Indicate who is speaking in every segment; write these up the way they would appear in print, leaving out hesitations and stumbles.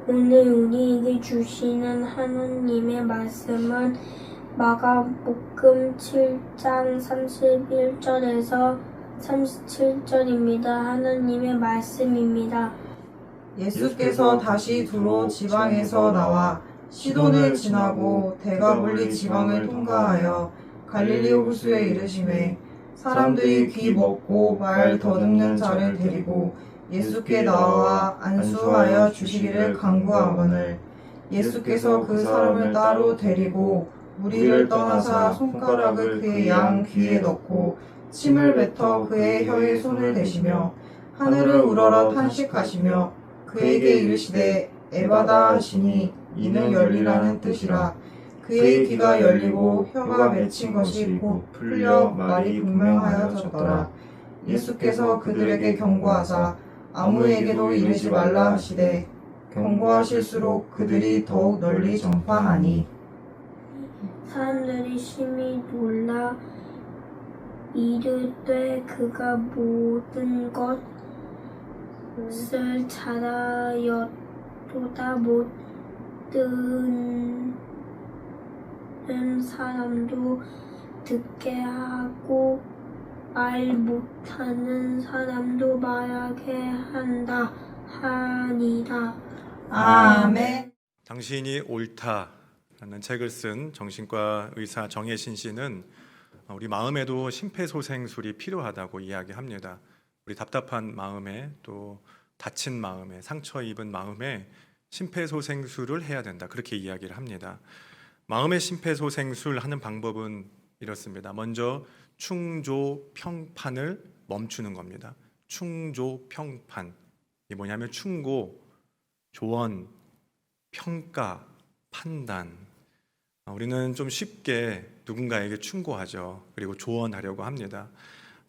Speaker 1: 오늘 우리에게 주시는 하나님의 말씀은 마가복음 7장 31절에서 37절입니다. 하나님의 말씀입니다.
Speaker 2: 예수께서 다시 두로 지방에서 나와 시돈을 지나고 데가볼리 지방을 통과하여 갈릴리 호수에 이르시매 사람들이 귀 먹고 말 더듬는 자를 데리고 예수께 나와 안수하여 주시기를 간구하거늘 예수께서 그 사람을 따로 데리고 무리를 떠나사 손가락을 그의 양 귀에 넣고 침을 뱉어 그의 혀에 손을 대시며 하늘을 우러러 탄식하시며 그에게 이르시되 에바다 하시니 이는 열리라는 뜻이라. 그의 귀가 열리고 혀가 맺힌 것이 곧 풀려 말이 분명하여졌더라. 예수께서 그들에게 경고하사 아무에게도 이르지 말라 하시되 경고하실수록 그들이 더욱 널리 전파하니
Speaker 1: 사람들이 심히 놀라 이르되 그가 모든 것을 잘하였도다 못 듣는 사람도 듣게 하고 말 못하는 사람도 말하게 한다 하니라.
Speaker 2: 아멘.
Speaker 3: 당신이 옳다라는 책을 쓴 정신과 의사 정혜신 씨는 우리 마음에도 심폐소생술이 필요하다고 이야기합니다. 우리 답답한 마음에 또 다친 마음에 상처 입은 마음에 심폐소생술을 해야 된다, 그렇게 이야기를 합니다. 마음의 심폐소생술 하는 방법은 이렇습니다. 먼저 충조평판을 멈추는 겁니다. 충조평판, 이게 뭐냐면 충고, 조언, 평가, 판단. 우리는 좀 쉽게 누군가에게 충고하죠. 그리고 조언하려고 합니다.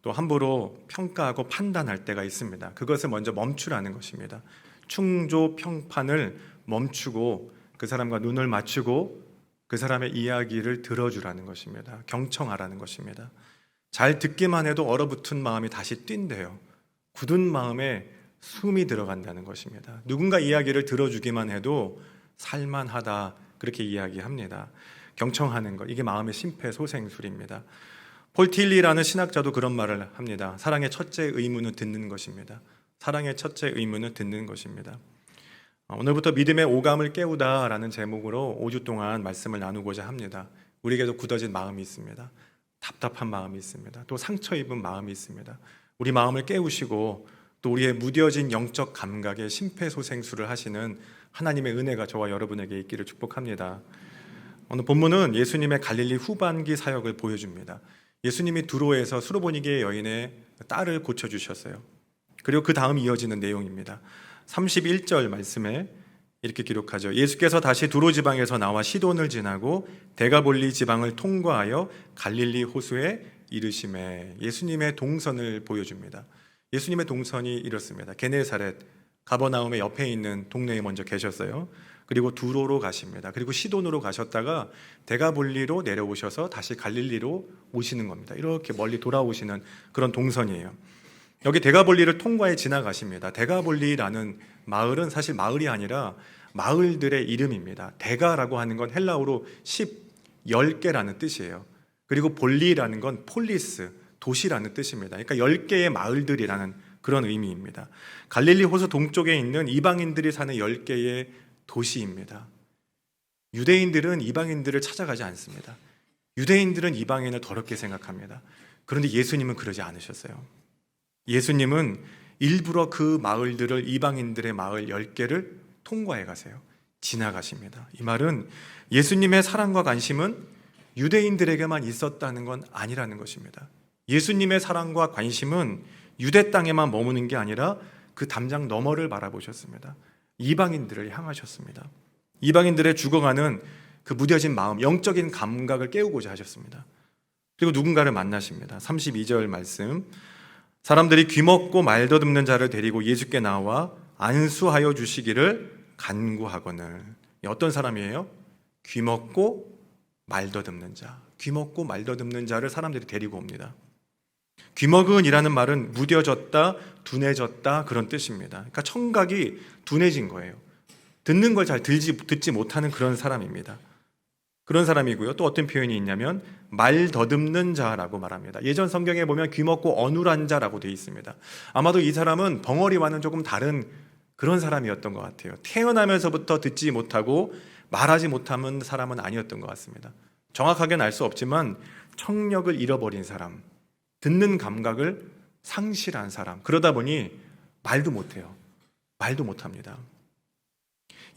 Speaker 3: 또 함부로 평가하고 판단할 때가 있습니다. 그것을 먼저 멈추라는 것입니다. 충조평판을 멈추고 그 사람과 눈을 맞추고 그 사람의 이야기를 들어주라는 것입니다. 경청하라는 것입니다. 잘 듣기만 해도 얼어붙은 마음이 다시 뛴대요. 굳은 마음에 숨이 들어간다는 것입니다. 누군가 이야기를 들어주기만 해도 살만하다, 그렇게 이야기합니다. 경청하는 것, 이게 마음의 심폐소생술입니다. 폴 틸리라는 신학자도 그런 말을 합니다. 사랑의 첫째 의무는 듣는 것입니다. 사랑의 첫째 의무는 듣는 것입니다. 오늘부터 믿음의 오감을 깨우다라는 제목으로 5주 동안 말씀을 나누고자 합니다. 우리에게도 굳어진 마음이 있습니다. 답답한 마음이 있습니다. 또 상처 입은 마음이 있습니다. 우리 마음을 깨우시고 또 우리의 무뎌진 영적 감각에 심폐소생술을 하시는 하나님의 은혜가 저와 여러분에게 있기를 축복합니다. 오늘 본문은 예수님의 갈릴리 후반기 사역을 보여줍니다. 예수님이 두로에서 수로보니게 여인의 딸을 고쳐주셨어요. 그리고 그 다음 이어지는 내용입니다. 31절 말씀에 이렇게 기록하죠. 예수께서 다시 두로 지방에서 나와 시돈을 지나고 데가볼리 지방을 통과하여 갈릴리 호수에 이르시매. 예수님의 동선을 보여줍니다. 예수님의 동선이 이렇습니다. 게네사렛, 가버나움의 옆에 있는 동네에 먼저 계셨어요. 그리고 두로로 가십니다. 그리고 시돈으로 가셨다가 데가볼리로 내려오셔서 다시 갈릴리로 오시는 겁니다. 이렇게 멀리 돌아오시는 그런 동선이에요. 여기 데가볼리를 통과해 지나가십니다. 데가볼리라는 마을은 사실 마을이 아니라 마을들의 이름입니다. 데가라고 하는 건 헬라어로 10개라는 뜻이에요. 그리고 볼리라는 건 폴리스, 도시라는 뜻입니다. 그러니까 10개의 마을들이라는 그런 의미입니다. 갈릴리 호수 동쪽에 있는 이방인들이 사는 10개의 도시입니다. 유대인들은 이방인들을 찾아가지 않습니다. 유대인들은 이방인을 더럽게 생각합니다. 그런데 예수님은 그러지 않으셨어요. 예수님은 일부러 그 마을들을, 이방인들의 마을 10개를 통과해 가세요. 지나가십니다. 이 말은 예수님의 사랑과 관심은 유대인들에게만 있었다는 건 아니라는 것입니다. 예수님의 사랑과 관심은 유대 땅에만 머무는 게 아니라 그 담장 너머를 바라보셨습니다. 이방인들을 향하셨습니다. 이방인들의 죽어가는 그 무뎌진 마음, 영적인 감각을 깨우고자 하셨습니다. 그리고 누군가를 만나십니다. 32절 말씀, 사람들이 귀먹고 말 더듬는 자를 데리고 예수께 나와 안수하여 주시기를 간구하거늘. 어떤 사람이에요? 귀먹고 말 더듬는 자, 귀먹고 말 더듬는 자를 사람들이 데리고 옵니다. 귀먹은이라는 말은 무뎌졌다, 둔해졌다, 그런 뜻입니다. 그러니까 청각이 둔해진 거예요. 듣는 걸 잘 듣지 못하는 그런 사람입니다. 그런 사람이고요. 또 어떤 표현이 있냐면 말 더듬는 자라고 말합니다. 예전 성경에 보면 귀먹고 어눌한 자라고 되어 있습니다. 아마도 이 사람은 벙어리와는 조금 다른 그런 사람이었던 것 같아요. 태어나면서부터 듣지 못하고 말하지 못하는 사람은 아니었던 것 같습니다. 정확하게는 알 수 없지만 청력을 잃어버린 사람, 듣는 감각을 상실한 사람, 그러다 보니 말도 못해요. 말도 못합니다.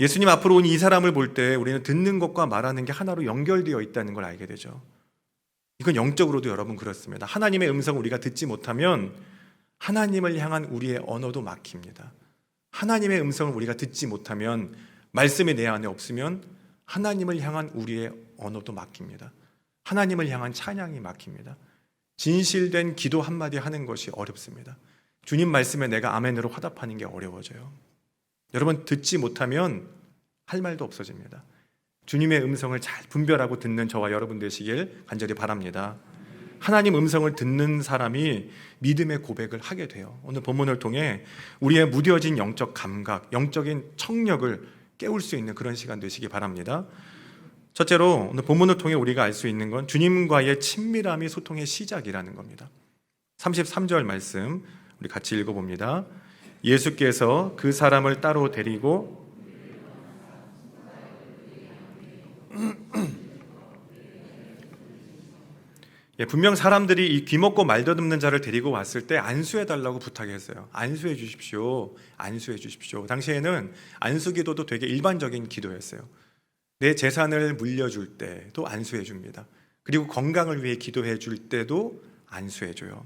Speaker 3: 예수님 앞으로 온 이 사람을 볼 때 우리는 듣는 것과 말하는 게 하나로 연결되어 있다는 걸 알게 되죠. 이건 영적으로도 여러분 그렇습니다. 하나님의 음성을 우리가 듣지 못하면 하나님을 향한 우리의 언어도 막힙니다. 하나님의 음성을 우리가 듣지 못하면, 말씀이 내 안에 없으면 하나님을 향한 우리의 언어도 막힙니다. 하나님을 향한 찬양이 막힙니다. 진실된 기도 한마디 하는 것이 어렵습니다. 주님 말씀에 내가 아멘으로 화답하는 게 어려워져요. 여러분, 듣지 못하면 할 말도 없어집니다. 주님의 음성을 잘 분별하고 듣는 저와 여러분 되시길 간절히 바랍니다. 하나님 음성을 듣는 사람이 믿음의 고백을 하게 돼요. 오늘 본문을 통해 우리의 무뎌진 영적 감각, 영적인 청력을 깨울 수 있는 그런 시간 되시기 바랍니다. 첫째로 오늘 본문을 통해 우리가 알 수 있는 건 주님과의 친밀함이 소통의 시작이라는 겁니다. 33절 말씀 우리 같이 읽어봅니다. 예수께서 그 사람을 따로 데리고 분명 사람들이 이 귀먹고 말 더듬는 자를 데리고 왔을 때 안수해달라고 부탁했어요. 안수해 주십시오. 안수해 주십시오. 당시에는 안수기도도 되게 일반적인 기도였어요. 내 재산을 물려줄 때도 안수해 줍니다. 그리고 건강을 위해 기도해 줄 때도 안수해 줘요.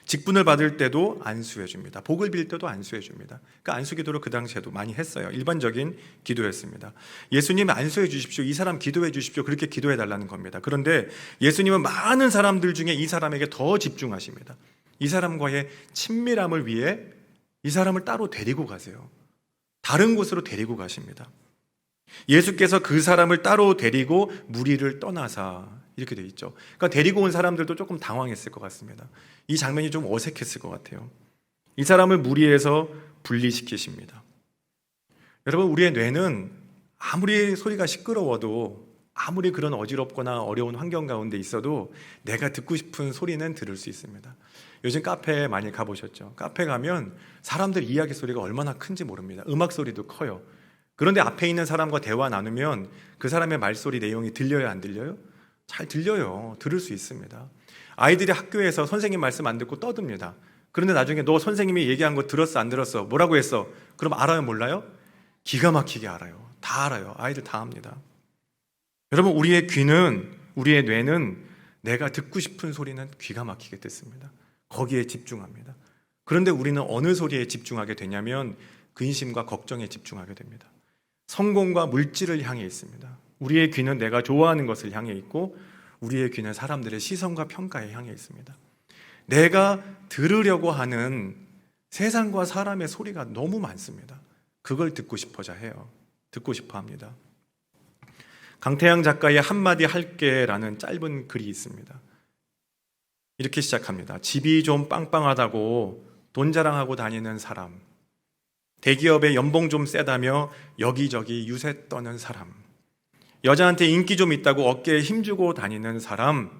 Speaker 3: 직분을 받을 때도 안수해 줍니다. 복을 빌 때도 안수해 줍니다. 그러니까 안수기도를 그 당시에도 많이 했어요. 일반적인 기도였습니다. 예수님 안수해 주십시오. 이 사람 기도해 주십시오. 그렇게 기도해 달라는 겁니다. 그런데 예수님은 많은 사람들 중에 이 사람에게 더 집중하십니다. 이 사람과의 친밀함을 위해 이 사람을 따로 데리고 가세요. 다른 곳으로 데리고 가십니다. 예수께서 그 사람을 따로 데리고 무리를 떠나사, 이렇게 돼 있죠. 그러니까 데리고 온 사람들도 조금 당황했을 것 같습니다. 이 장면이 좀 어색했을 것 같아요. 이 사람을 무리해서 분리시키십니다. 여러분, 우리의 뇌는 아무리 소리가 시끄러워도, 아무리 그런 어지럽거나 어려운 환경 가운데 있어도 내가 듣고 싶은 소리는 들을 수 있습니다. 요즘 카페에 많이 가보셨죠? 카페 가면 사람들 이야기 소리가 얼마나 큰지 모릅니다. 음악 소리도 커요. 그런데 앞에 있는 사람과 대화 나누면 그 사람의 말소리 내용이 들려요, 안 들려요? 잘 들려요. 들을 수 있습니다. 아이들이 학교에서 선생님 말씀 안 듣고 떠듭니다. 그런데 나중에 너 선생님이 얘기한 거 들었어, 안 들었어? 뭐라고 했어? 그럼 알아요, 몰라요? 기가 막히게 알아요. 다 알아요. 아이들 다 압니다. 여러분, 우리의 귀는, 우리의 뇌는 내가 듣고 싶은 소리는 기가 막히게 듣습니다. 거기에 집중합니다. 그런데 우리는 어느 소리에 집중하게 되냐면 근심과 걱정에 집중하게 됩니다. 성공과 물질을 향해 있습니다. 우리의 귀는 내가 좋아하는 것을 향해 있고, 우리의 귀는 사람들의 시선과 평가에 향해 있습니다. 내가 들으려고 하는 세상과 사람의 소리가 너무 많습니다. 그걸 듣고 싶어자 해요. 듣고 싶어 합니다. 강태양 작가의 한마디 할게라는 짧은 글이 있습니다. 이렇게 시작합니다. 집이 좀 빵빵하다고 돈 자랑하고 다니는 사람, 대기업의 연봉 좀 세다며 여기저기 유세 떠는 사람, 여자한테 인기 좀 있다고 어깨에 힘주고 다니는 사람,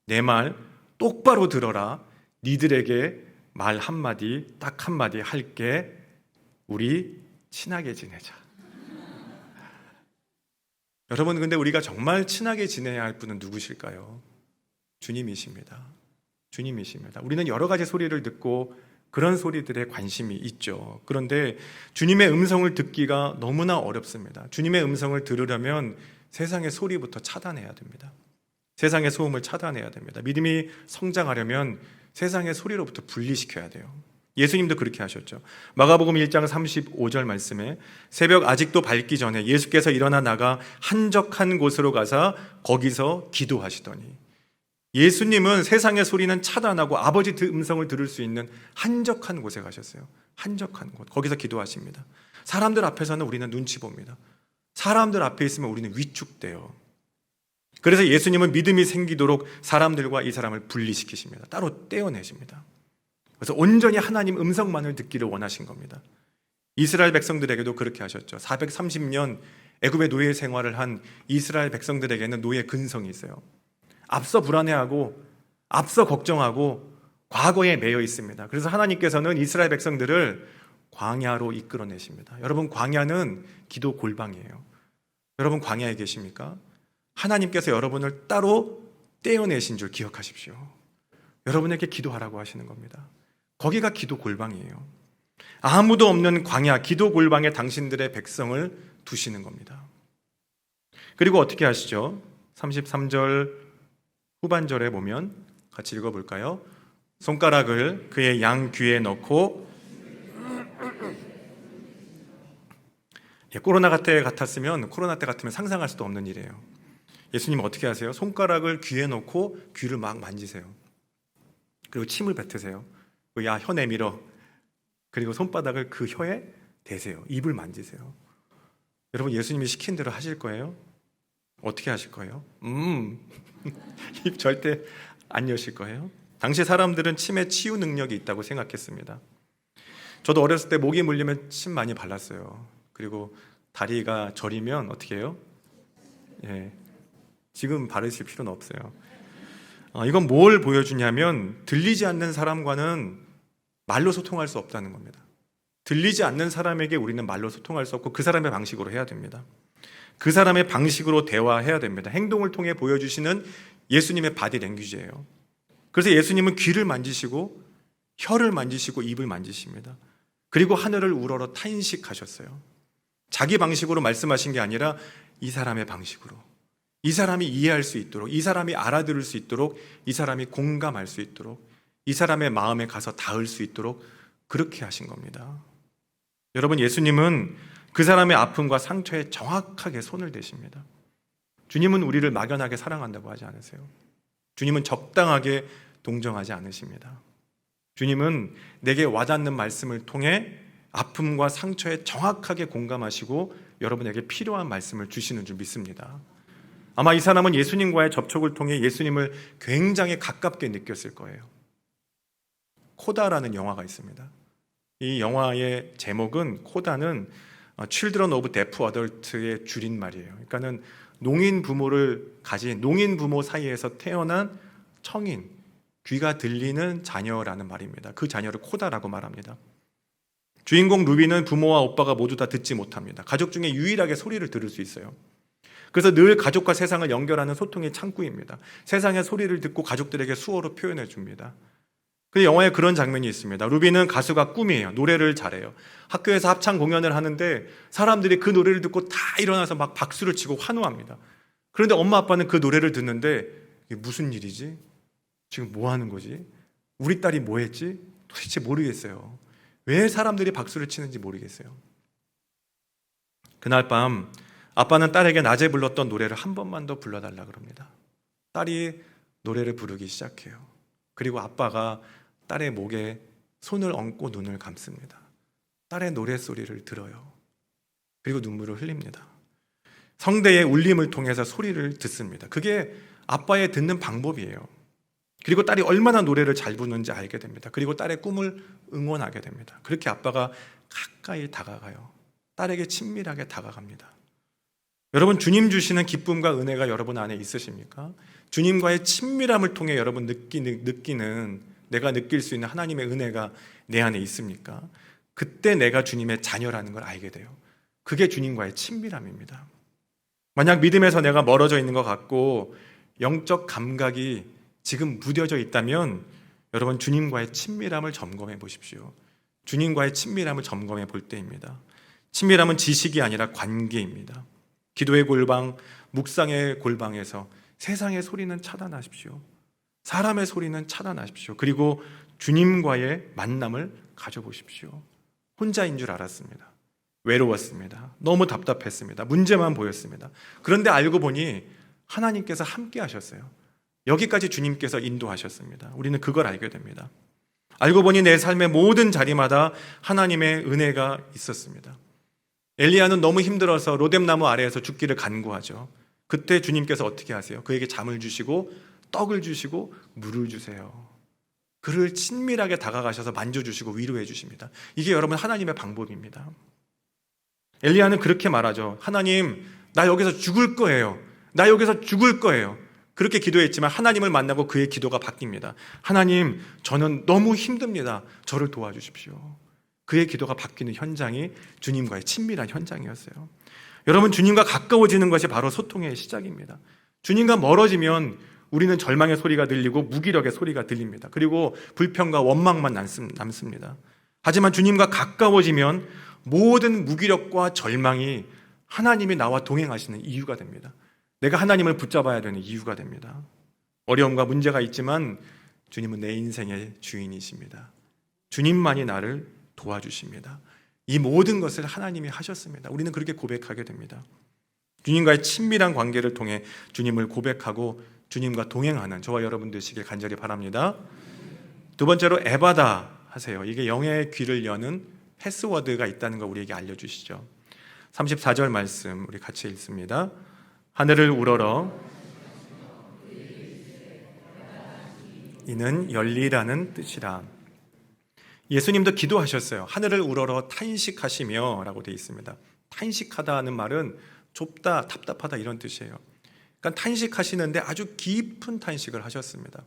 Speaker 3: 내 말 똑바로 들어라. 니들에게 말 한마디, 딱 한마디 할게. 우리 친하게 지내자. 여러분, 근데 우리가 정말 친하게 지내야 할 분은 누구실까요? 주님이십니다. 주님이십니다. 우리는 여러 가지 소리를 듣고 그런 소리들에 관심이 있죠. 그런데 주님의 음성을 듣기가 너무나 어렵습니다. 주님의 음성을 들으려면 세상의 소리부터 차단해야 됩니다. 세상의 소음을 차단해야 됩니다. 믿음이 성장하려면 세상의 소리로부터 분리시켜야 돼요. 예수님도 그렇게 하셨죠. 마가복음 1장 35절 말씀에 새벽 아직도 밝기 전에 예수께서 일어나 나가 한적한 곳으로 가서 거기서 기도하시더니, 예수님은 세상의 소리는 차단하고 아버지 음성을 들을 수 있는 한적한 곳에 가셨어요. 한적한 곳, 거기서 기도하십니다. 사람들 앞에서는 우리는 눈치 봅니다. 사람들 앞에 있으면 우리는 위축돼요. 그래서 예수님은 믿음이 생기도록 사람들과 이 사람을 분리시키십니다. 따로 떼어내십니다. 그래서 온전히 하나님 음성만을 듣기를 원하신 겁니다. 이스라엘 백성들에게도 그렇게 하셨죠. 430년 애굽의 노예 생활을 한 이스라엘 백성들에게는 노예 근성이 있어요. 앞서 불안해하고 앞서 걱정하고 과거에 매여 있습니다. 그래서 하나님께서는 이스라엘 백성들을 광야로 이끌어내십니다. 여러분, 광야는 기도 골방이에요. 여러분, 광야에 계십니까? 하나님께서 여러분을 따로 떼어내신 줄 기억하십시오. 여러분에게 기도하라고 하시는 겁니다. 거기가 기도 골방이에요. 아무도 없는 광야, 기도 골방에 당신들의 백성을 두시는 겁니다. 그리고 어떻게 하시죠? 33절 후반절에 보면 같이 읽어볼까요? 손가락을 그의 양 귀에 넣고, 코로나 때 같으면 상상할 수도 없는 일이에요. 예수님은 어떻게 하세요? 손가락을 귀에 넣고 귀를 막 만지세요. 그리고 침을 뱉으세요. 야, 혀 내밀어. 그리고 손바닥을 그 혀에 대세요. 입을 만지세요. 여러분, 예수님이 시킨 대로 하실 거예요? 어떻게 하실 거예요? 입 절대 안 여실 거예요? 당시 사람들은 침에 치유 능력이 있다고 생각했습니다. 저도 어렸을 때 모기 물리면 침 많이 발랐어요. 그리고 다리가 저리면 어떻게 해요? 지금 바르실 필요는 없어요. 이건 뭘 보여주냐면 들리지 않는 사람과는 말로 소통할 수 없다는 겁니다. 들리지 않는 사람에게 우리는 말로 소통할 수 없고 그 사람의 방식으로 해야 됩니다. 그 사람의 방식으로 대화해야 됩니다. 행동을 통해 보여주시는 예수님의 바디 랭귀지예요. 그래서 예수님은 귀를 만지시고 혀를 만지시고 입을 만지십니다. 그리고 하늘을 우러러 탄식하셨어요. 자기 방식으로 말씀하신 게 아니라 이 사람의 방식으로, 이 사람이 이해할 수 있도록, 이 사람이 알아들을 수 있도록, 이 사람이 공감할 수 있도록, 이 사람의 마음에 가서 닿을 수 있도록 그렇게 하신 겁니다. 여러분, 예수님은 그 사람의 아픔과 상처에 정확하게 손을 대십니다. 주님은 우리를 막연하게 사랑한다고 하지 않으세요. 주님은 적당하게 동정하지 않으십니다. 주님은 내게 와닿는 말씀을 통해 아픔과 상처에 정확하게 공감하시고 여러분에게 필요한 말씀을 주시는 줄 믿습니다. 아마 이 사람은 예수님과의 접촉을 통해 예수님을 굉장히 가깝게 느꼈을 거예요. 코다라는 영화가 있습니다. 이 영화의 제목은, 코다는 Children of Deaf Adult의 줄임말이에요. 그러니까는 농인 부모를 가진, 농인 부모 사이에서 태어난 청인, 귀가 들리는 자녀라는 말입니다. 그 자녀를 코다라고 말합니다. 주인공 루비는 부모와 오빠가 모두 다 듣지 못합니다. 가족 중에 유일하게 소리를 들을 수 있어요. 그래서 늘 가족과 세상을 연결하는 소통의 창구입니다. 세상의 소리를 듣고 가족들에게 수어로 표현해 줍니다. 근데 영화에 그런 장면이 있습니다. 루비는 가수가 꿈이에요. 노래를 잘해요. 학교에서 합창 공연을 하는데 사람들이 그 노래를 듣고 다 일어나서 막 박수를 치고 환호합니다. 그런데 엄마 아빠는 그 노래를 듣는데 이게 무슨 일이지? 지금 뭐 하는 거지? 우리 딸이 뭐 했지? 도대체 모르겠어요. 왜 사람들이 박수를 치는지 모르겠어요. 그날 밤 아빠는 딸에게 낮에 불렀던 노래를 한 번만 더 불러달라 그럽니다. 딸이 노래를 부르기 시작해요. 그리고 아빠가 딸의 목에 손을 얹고 눈을 감습니다. 딸의 노랫소리를 들어요. 그리고 눈물을 흘립니다. 성대의 울림을 통해서 소리를 듣습니다. 그게 아빠의 듣는 방법이에요. 그리고 딸이 얼마나 노래를 잘 부르는지 알게 됩니다. 그리고 딸의 꿈을 응원하게 됩니다. 그렇게 아빠가 가까이 다가가요. 딸에게 친밀하게 다가갑니다. 여러분, 주님 주시는 기쁨과 은혜가 여러분 안에 있으십니까? 주님과의 친밀함을 통해 여러분 느끼는, 내가 느낄 수 있는 하나님의 은혜가 내 안에 있습니까? 그때 내가 주님의 자녀라는 걸 알게 돼요. 그게 주님과의 친밀함입니다. 만약 믿음에서 내가 멀어져 있는 것 같고 영적 감각이 지금 무뎌져 있다면 여러분, 주님과의 친밀함을 점검해 보십시오. 주님과의 친밀함을 점검해 볼 때입니다. 친밀함은 지식이 아니라 관계입니다. 기도의 골방, 묵상의 골방에서 세상의 소리는 차단하십시오. 사람의 소리는 차단하십시오. 그리고 주님과의 만남을 가져보십시오. 혼자인 줄 알았습니다. 외로웠습니다. 너무 답답했습니다. 문제만 보였습니다. 그런데 알고 보니 하나님께서 함께 하셨어요. 여기까지 주님께서 인도하셨습니다. 우리는 그걸 알게 됩니다. 알고 보니 내 삶의 모든 자리마다 하나님의 은혜가 있었습니다. 엘리야는 너무 힘들어서 로뎀나무 아래에서 죽기를 간구하죠. 그때 주님께서 어떻게 하세요? 그에게 잠을 주시고 떡을 주시고 물을 주세요. 그를 친밀하게 다가가셔서 만져주시고 위로해 주십니다. 이게 여러분 하나님의 방법입니다. 엘리야는 그렇게 말하죠. 하나님, 나 여기서 죽을 거예요. 나 여기서 죽을 거예요. 그렇게 기도했지만 하나님을 만나고 그의 기도가 바뀝니다. 하나님, 저는 너무 힘듭니다. 저를 도와주십시오. 그의 기도가 바뀌는 현장이 주님과의 친밀한 현장이었어요. 여러분, 주님과 가까워지는 것이 바로 소통의 시작입니다. 주님과 멀어지면 우리는 절망의 소리가 들리고 무기력의 소리가 들립니다. 그리고 불평과 원망만 남습니다. 하지만 주님과 가까워지면 모든 무기력과 절망이 하나님이 나와 동행하시는 이유가 됩니다. 내가 하나님을 붙잡아야 되는 이유가 됩니다. 어려움과 문제가 있지만 주님은 내 인생의 주인이십니다. 주님만이 나를 도와주십니다. 이 모든 것을 하나님이 하셨습니다. 우리는 그렇게 고백하게 됩니다. 주님과의 친밀한 관계를 통해 주님을 고백하고 주님과 동행하는 저와 여러분 되시길 간절히 바랍니다. 두 번째로 에바다 하세요. 이게 영의 귀를 여는 패스워드가 있다는 걸 우리에게 알려주시죠. 34절 말씀 우리 같이 읽습니다. 하늘을 우러러 이는 열리라는 뜻이라. 예수님도 기도하셨어요. 하늘을 우러러 탄식하시며 라고 되어 있습니다. 탄식하다는 말은 좁다, 답답하다 이런 뜻이에요. 그러니까 탄식하시는데 아주 깊은 탄식을 하셨습니다.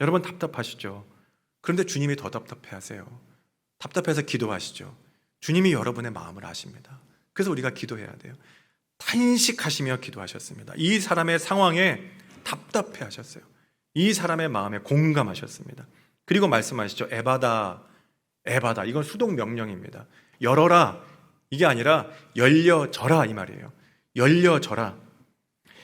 Speaker 3: 여러분 답답하시죠? 그런데 주님이 더 답답해하세요. 답답해서 기도하시죠. 주님이 여러분의 마음을 아십니다. 그래서 우리가 기도해야 돼요. 탄식하시며 기도하셨습니다. 이 사람의 상황에 답답해하셨어요. 이 사람의 마음에 공감하셨습니다. 그리고 말씀하시죠. 에바다, 에바다. 이건 수동 명령입니다. 열어라. 이게 아니라 열려져라 이 말이에요. 열려져라.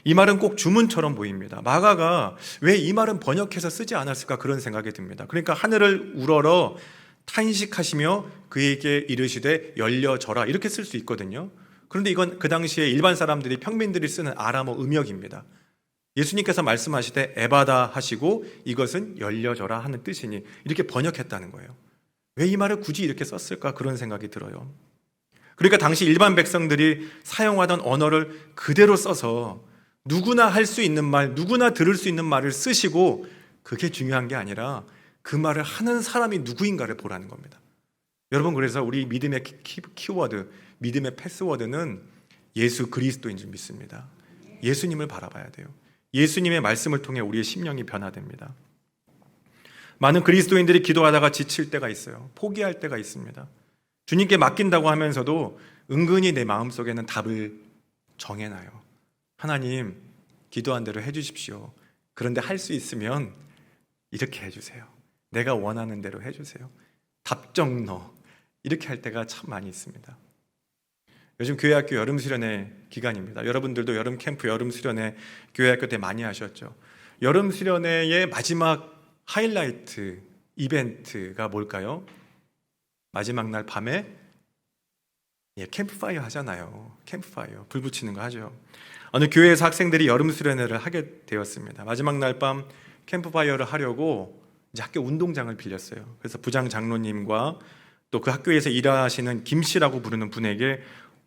Speaker 3: 이 말은 꼭 주문처럼 보입니다. 마가가 왜 이 말은 번역해서 쓰지 않았을까 그런 생각이 듭니다. 그러니까 하늘을 우러러 탄식하시며 그에게 이르시되 열려져라 이렇게 쓸 수 있거든요. 그런데 이건 그 당시에 일반 사람들이 평민들이 쓰는 아람어 음역입니다. 예수님께서 말씀하시되 에바다 하시고 이것은 열려져라 하는 뜻이니 이렇게 번역했다는 거예요. 왜 이 말을 굳이 이렇게 썼을까 그런 생각이 들어요. 그러니까 당시 일반 백성들이 사용하던 언어를 그대로 써서 누구나 할 수 있는 말, 누구나 들을 수 있는 말을 쓰시고 그게 중요한 게 아니라 그 말을 하는 사람이 누구인가를 보라는 겁니다. 여러분 그래서 우리 믿음의 키워드, 믿음의 패스워드는 예수 그리스도인 줄 믿습니다. 예수님을 바라봐야 돼요. 예수님의 말씀을 통해 우리의 심령이 변화됩니다. 많은 그리스도인들이 기도하다가 지칠 때가 있어요. 포기할 때가 있습니다. 주님께 맡긴다고 하면서도 은근히 내 마음속에는 답을 정해놔요. 하나님, 기도한 대로 해주십시오. 그런데 할 수 있으면 이렇게 해주세요. 내가 원하는 대로 해주세요. 답정 너. 이렇게 할 때가 참 많이 있습니다. 요즘 교회학교 여름 수련회 기간입니다. 여러분들도 여름 캠프, 여름 수련회 교회학교 때 많이 하셨죠. 여름 수련회의 마지막 하이라이트 이벤트가 뭘까요? 마지막 날 밤에 캠프파이어 하잖아요. 캠프파이어 불 붙이는 거 하죠. 어느 교회에서 학생들이 여름 수련회를 하게 되었습니다. 마지막 날 밤 캠프파이어를 하려고 이제 학교 운동장을 빌렸어요. 그래서 부장 장로님과 또 그 학교에서 일하시는 김 씨라고 부르는 분에게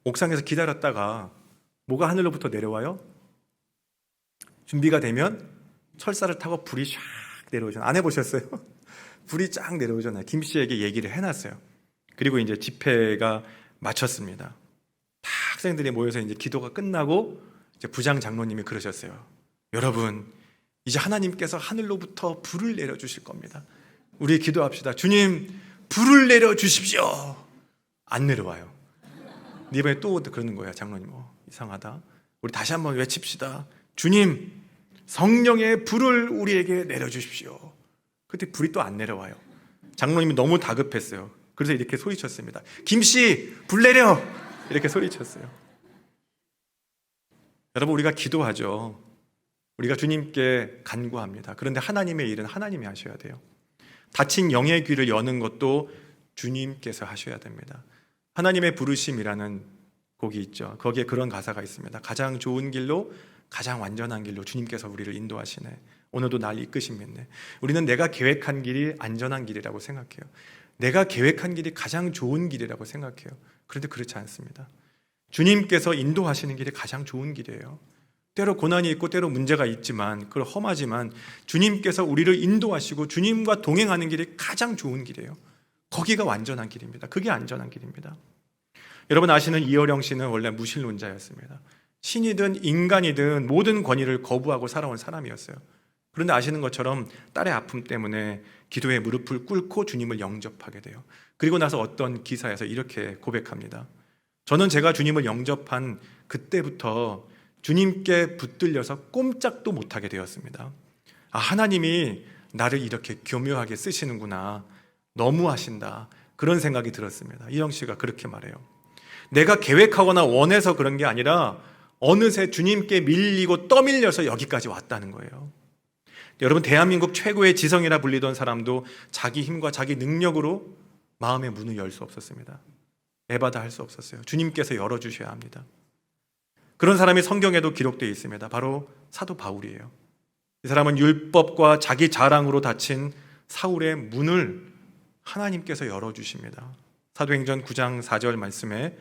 Speaker 3: 옥상에서 기다렸다가 뭐가 하늘로부터 내려와요? 준비가 되면 철사를 타고 불이 샥 내려오잖아요. 안 해보셨어요? 불이 쫙 내려오잖아요. 김 씨에게 얘기를 해놨어요. 그리고 이제 집회가 마쳤습니다. 다 학생들이 모여서 이제 기도가 끝나고 이제 부장 장로님이 그러셨어요. 여러분, 이제 하나님께서 하늘로부터 불을 내려주실 겁니다. 우리 기도합시다. 주님, 불을 내려주십시오. 안 내려와요. 이번에 또 그러는 거예요. 장로님, 이상하다. 우리 다시 한번 외칩시다. 주님, 성령의 불을 우리에게 내려주십시오. 그때 불이 또 안 내려와요. 장로님이 너무 다급했어요. 그래서 이렇게 소리쳤습니다. 김씨, 불 내려! 이렇게 소리쳤어요. 여러분, 우리가 기도하죠. 우리가 주님께 간구합니다. 그런데 하나님의 일은 하나님이 하셔야 돼요. 닫힌 영의 귀를 여는 것도 주님께서 하셔야 됩니다. 하나님의 부르심이라는 곡이 있죠. 거기에 그런 가사가 있습니다. 가장 좋은 길로, 가장 완전한 길로 주님께서 우리를 인도하시네. 오늘도 날 이끄십니다. 우리는 내가 계획한 길이 안전한 길이라고 생각해요. 내가 계획한 길이 가장 좋은 길이라고 생각해요. 그런데 그렇지 않습니다. 주님께서 인도하시는 길이 가장 좋은 길이에요. 때로 고난이 있고 때로 문제가 있지만, 그걸 험하지만 주님께서 우리를 인도하시고 주님과 동행하는 길이 가장 좋은 길이에요. 거기가 완전한 길입니다. 그게 안전한 길입니다. 여러분 아시는 이어령 씨는 원래 무신론자였습니다. 신이든 인간이든 모든 권위를 거부하고 살아온 사람이었어요. 그런데 아시는 것처럼 딸의 아픔 때문에 기도에 무릎을 꿇고 주님을 영접하게 돼요. 그리고 나서 어떤 기사에서 이렇게 고백합니다. 저는 제가 주님을 영접한 그때부터 주님께 붙들려서 꼼짝도 못하게 되었습니다. 아, 하나님이 나를 이렇게 교묘하게 쓰시는구나, 너무하신다, 그런 생각이 들었습니다. 이영 씨가 그렇게 말해요. 내가 계획하거나 원해서 그런 게 아니라 어느새 주님께 밀리고 떠밀려서 여기까지 왔다는 거예요. 여러분, 대한민국 최고의 지성이라 불리던 사람도 자기 힘과 자기 능력으로 마음의 문을 열 수 없었습니다. 에바다 할 수 없었어요. 주님께서 열어주셔야 합니다. 그런 사람이 성경에도 기록되어 있습니다. 바로 사도 바울이에요. 이 사람은 율법과 자기 자랑으로 닫힌 사울의 문을 하나님께서 열어주십니다. 사도행전 9장 4절 말씀에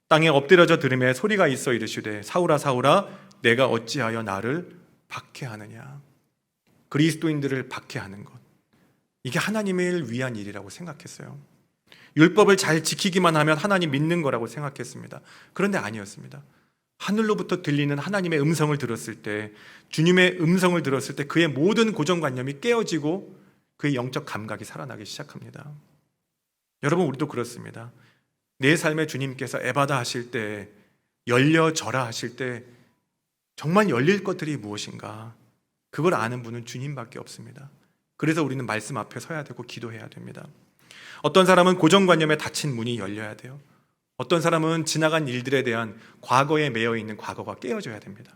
Speaker 3: 땅에 엎드려져 들으매 소리가 있어 이르시되 사울아 사울아 내가 어찌하여 나를 박해하느냐. 그리스도인들을 박해하는 것, 이게 하나님을 위한 일이라고 생각했어요. 율법을 잘 지키기만 하면 하나님 믿는 거라고 생각했습니다. 그런데 아니었습니다. 하늘로부터 들리는 하나님의 음성을 들었을 때, 주님의 음성을 들었을 때 그의 모든 고정관념이 깨어지고 그의 영적 감각이 살아나기 시작합니다. 여러분, 우리도 그렇습니다. 내 삶에 주님께서 에바다 하실 때, 열려져라 하실 때 정말 열릴 것들이 무엇인가, 그걸 아는 분은 주님밖에 없습니다. 그래서 우리는 말씀 앞에 서야 되고 기도해야 됩니다. 어떤 사람은 고정관념에 닫힌 문이 열려야 돼요. 어떤 사람은 지나간 일들에 대한 과거에 매여 있는 과거가 깨어져야 됩니다.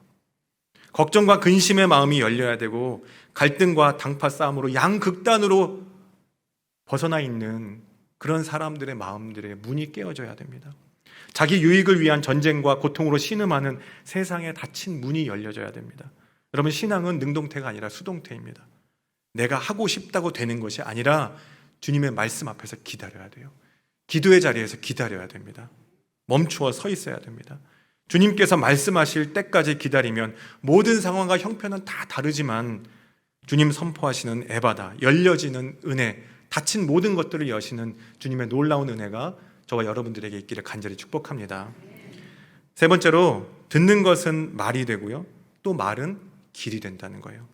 Speaker 3: 걱정과 근심의 마음이 열려야 되고 갈등과 당파 싸움으로 양극단으로 벗어나 있는 그런 사람들의 마음들의 문이 깨어져야 됩니다. 자기 유익을 위한 전쟁과 고통으로 신음하는 세상에 닫힌 문이 열려져야 됩니다. 여러분, 신앙은 능동태가 아니라 수동태입니다. 내가 하고 싶다고 되는 것이 아니라 주님의 말씀 앞에서 기다려야 돼요. 기도의 자리에서 기다려야 됩니다. 멈추어 서 있어야 됩니다. 주님께서 말씀하실 때까지 기다리면 모든 상황과 형편은 다 다르지만 주님 선포하시는 에바다, 열려지는 은혜, 닫힌 모든 것들을 여시는 주님의 놀라운 은혜가 저와 여러분들에게 있기를 간절히 축복합니다. 세 번째로, 듣는 것은 말이 되고요, 또 말은 길이 된다는 거예요.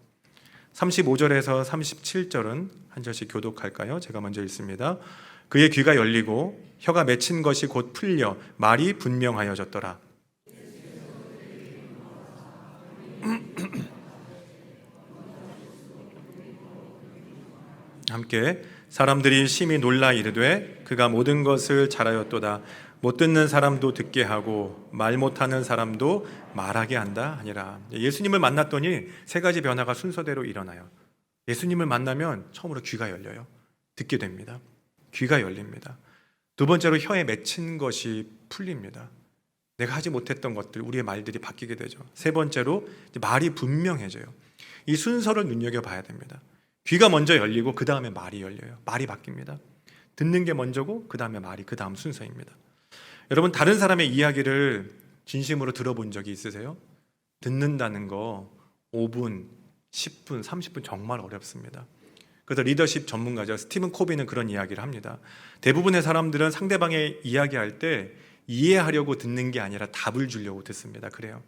Speaker 3: 35절에서 37절은 한 절씩 교독할까요? 제가 먼저 읽습니다. 그의 귀가 열리고 혀가 맺힌 것이 곧 풀려 말이 분명하여졌더라. 함께 사람들이 심히 놀라 이르되 그가 모든 것을 잘하였도다. 못 듣는 사람도 듣게 하고 말 못하는 사람도 말하게 한다 하니라. 예수님을 만났더니 세 가지 변화가 순서대로 일어나요. 예수님을 만나면 처음으로 귀가 열려요. 듣게 됩니다. 귀가 열립니다. 두 번째로, 혀에 맺힌 것이 풀립니다. 내가 하지 못했던 것들, 우리의 말들이 바뀌게 되죠. 세 번째로, 말이 분명해져요. 이 순서를 눈여겨봐야 됩니다. 귀가 먼저 열리고 그 다음에 말이 열려요. 말이 바뀝니다. 듣는 게 먼저고 그 다음에 말이 그 다음 순서입니다. 여러분, 다른 사람의 이야기를 진심으로 들어본 적이 있으세요? 듣는다는 거 5분, 10분, 30분 정말 어렵습니다. 그래서 리더십 전문가죠. 스티븐 코비는 그런 이야기를 합니다. 대부분의 사람들은 상대방의 이야기할 때 이해하려고 듣는 게 아니라 답을 주려고 듣습니다. 그래요.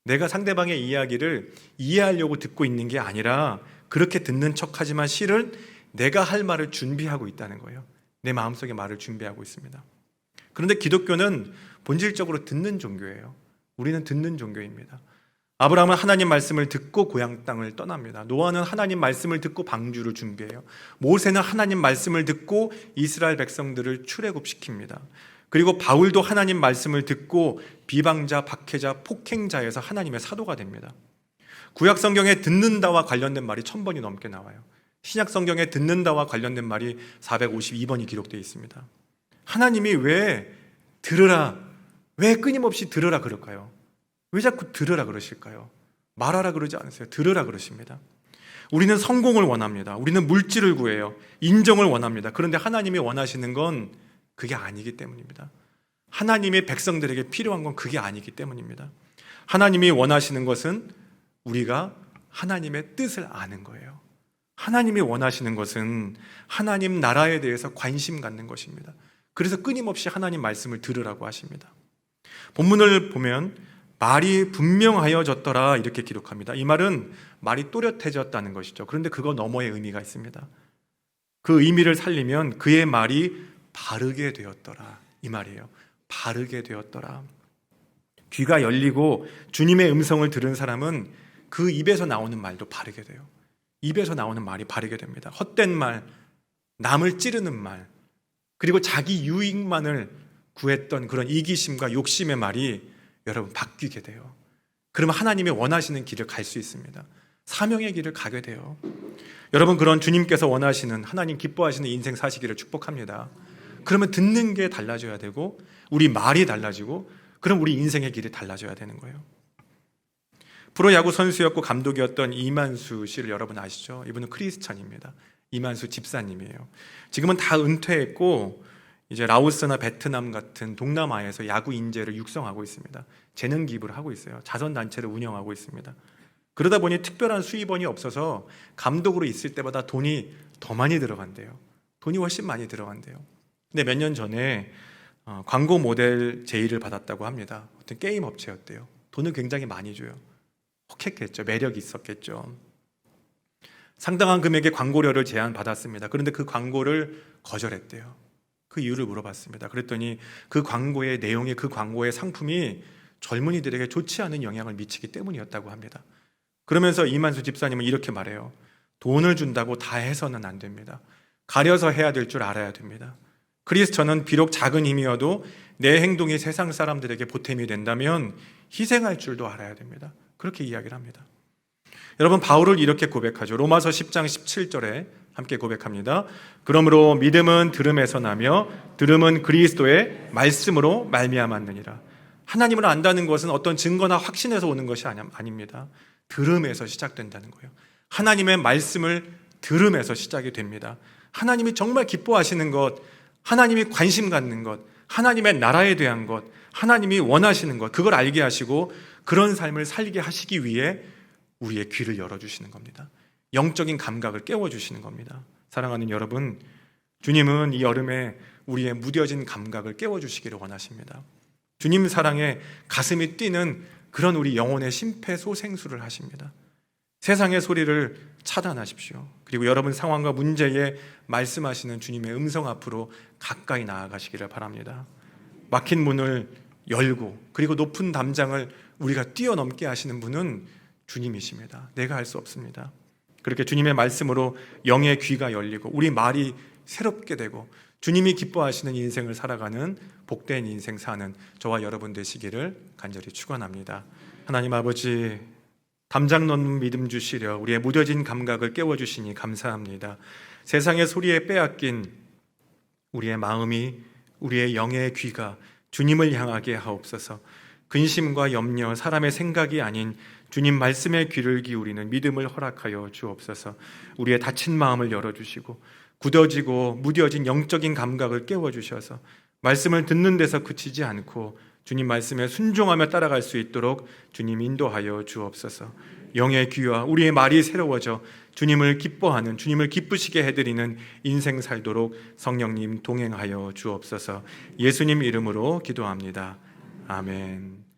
Speaker 3: 내가 상대방의 이야기를 이해하려고 듣고 있는 게 아니라 그렇게 듣는 척하지만 실은 내가 할 말을 준비하고 있다는 거예요. 내 마음속에 말을 준비하고 있습니다. 그런데 기독교는 본질적으로 듣는 종교예요. 우리는 듣는 종교입니다. 아브라함은 하나님 말씀을 듣고 고향 땅을 떠납니다. 노아는 하나님 말씀을 듣고 방주를 준비해요. 모세는 하나님 말씀을 듣고 이스라엘 백성들을 출애굽시킵니다. 그리고 바울도 하나님 말씀을 듣고 비방자, 박해자, 폭행자에서 하나님의 사도가 됩니다. 구약 성경에 듣는다와 관련된 말이 1000번이 넘게 나와요. 신약 성경에 듣는다와 관련된 말이 452번이 기록되어 있습니다. 하나님이 왜 들으라, 왜 끊임없이 들으라 그럴까요? 왜 자꾸 들으라 그러실까요? 말하라 그러지 않으세요. 들으라 그러십니다. 우리는 성공을 원합니다. 우리는 물질을 구해요. 인정을 원합니다. 그런데 하나님이 원하시는 건 그게 아니기 때문입니다. 하나님의 백성들에게 필요한 건 그게 아니기 때문입니다. 하나님이 원하시는 것은 우리가 하나님의 뜻을 아는 거예요. 하나님이 원하시는 것은 하나님 나라에 대해서 관심 갖는 것입니다. 그래서 끊임없이 하나님 말씀을 들으라고 하십니다. 본문을 보면 말이 분명하여졌더라 이렇게 기록합니다. 이 말은 말이 또렷해졌다는 것이죠. 그런데 그거 너머의 의미가 있습니다. 그 의미를 살리면 그의 말이 바르게 되었더라 이 말이에요. 바르게 되었더라. 귀가 열리고 주님의 음성을 들은 사람은 그 입에서 나오는 말도 바르게 돼요. 입에서 나오는 말이 바르게 됩니다. 헛된 말, 남을 찌르는 말, 그리고 자기 유익만을 구했던 그런 이기심과 욕심의 말이 여러분 바뀌게 돼요. 그러면 하나님이 원하시는 길을 갈 수 있습니다. 사명의 길을 가게 돼요. 여러분, 그런 주님께서 원하시는, 하나님 기뻐하시는 인생 사시기를 축복합니다. 그러면 듣는 게 달라져야 되고 우리 말이 달라지고 그럼 우리 인생의 길이 달라져야 되는 거예요. 프로야구 선수였고 감독이었던 이만수 씨를 여러분 아시죠? 이분은 크리스찬입니다. 이만수 집사님이에요. 지금은 다 은퇴했고 이제 라오스나 베트남 같은 동남아에서 야구 인재를 육성하고 있습니다. 재능 기부를 하고 있어요. 자선단체를 운영하고 있습니다. 그러다 보니 특별한 수입원이 없어서 감독으로 있을 때보다 돈이 더 많이 들어간대요. 돈이 훨씬 많이 들어간대요. 근데 몇 년 전에 광고 모델 제의를 받았다고 합니다. 어떤 게임 업체였대요. 돈을 굉장히 많이 줘요. 혹했겠죠. 매력이 있었겠죠. 상당한 금액의 광고료를 제안받았습니다. 그런데 그 광고를 거절했대요. 그 이유를 물어봤습니다. 그랬더니 그 광고의 내용이, 그 광고의 상품이 젊은이들에게 좋지 않은 영향을 미치기 때문이었다고 합니다. 그러면서 이만수 집사님은 이렇게 말해요. 돈을 준다고 다 해서는 안 됩니다. 가려서 해야 될 줄 알아야 됩니다. 크리스천은 비록 작은 힘이어도 내 행동이 세상 사람들에게 보탬이 된다면 희생할 줄도 알아야 됩니다. 그렇게 이야기를 합니다. 여러분, 바울을 이렇게 고백하죠. 로마서 10장 17절에 함께 고백합니다. 그러므로 믿음은 들음에서 나며 들음은 그리스도의 말씀으로 말미암았느니라. 하나님을 안다는 것은 어떤 증거나 확신에서 오는 것이 아닙니다. 들음에서 시작된다는 거예요. 하나님의 말씀을 들음에서 시작이 됩니다. 하나님이 정말 기뻐하시는 것, 하나님이 관심 갖는 것, 하나님의 나라에 대한 것, 하나님이 원하시는 것, 그걸 알게 하시고 그런 삶을 살게 하시기 위해 우리의 귀를 열어주시는 겁니다. 영적인 감각을 깨워주시는 겁니다. 사랑하는 여러분, 주님은 이 여름에 우리의 무뎌진 감각을 깨워주시기를 원하십니다. 주님 사랑에 가슴이 뛰는 그런 우리 영혼의 심폐소생술을 하십니다. 세상의 소리를 차단하십시오. 그리고 여러분 상황과 문제에 말씀하시는 주님의 음성 앞으로 가까이 나아가시기를 바랍니다. 막힌 문을 열고 그리고 높은 담장을 우리가 뛰어넘게 하시는 분은 주님이십니다. 내가 할 수 없습니다. 그렇게 주님의 말씀으로 영의 귀가 열리고 우리 말이 새롭게 되고 주님이 기뻐하시는 인생을 살아가는 복된 인생 사는 저와 여러분 되시기를 간절히 축원합니다. 하나님 아버지, 담장 넘는 믿음 주시려 우리의 무뎌진 감각을 깨워주시니 감사합니다. 세상의 소리에 빼앗긴 우리의 마음이, 우리의 영의 귀가 주님을 향하게 하옵소서. 근심과 염려, 사람의 생각이 아닌 주님 말씀의 귀를 기울이는 믿음을 허락하여 주옵소서. 우리의 닫힌 마음을 열어주시고 굳어지고 무뎌진 영적인 감각을 깨워주셔서 말씀을 듣는 데서 그치지 않고 주님 말씀에 순종하며 따라갈 수 있도록 주님 인도하여 주옵소서. 영의 귀와 우리의 말이 새로워져 주님을 기뻐하는, 주님을 기쁘시게 해드리는 인생 살도록 성령님 동행하여 주옵소서. 예수님 이름으로 기도합니다. 아멘.